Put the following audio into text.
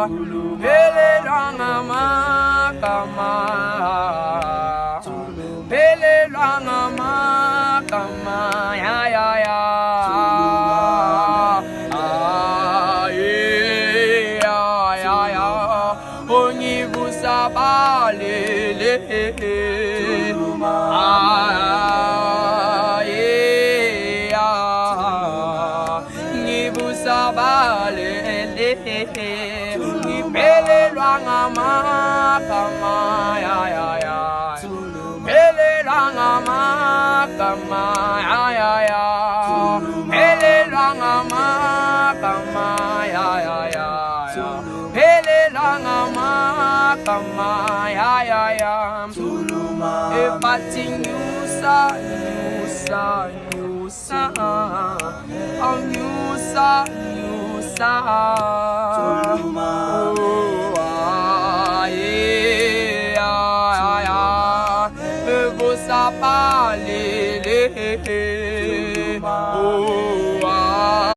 Pele rangama kama Pele rangama kama ya ya ya Onyi busabalele Nibusabalele Nipele rangama kama ya ya ya Pele rangama kama ya ya ya Pele rangama kama ya ya ya Pele rangama kama ya ya ya Epati nyusa nyusa nyusa Oh nyusa nyusa Oh Busa palele Oh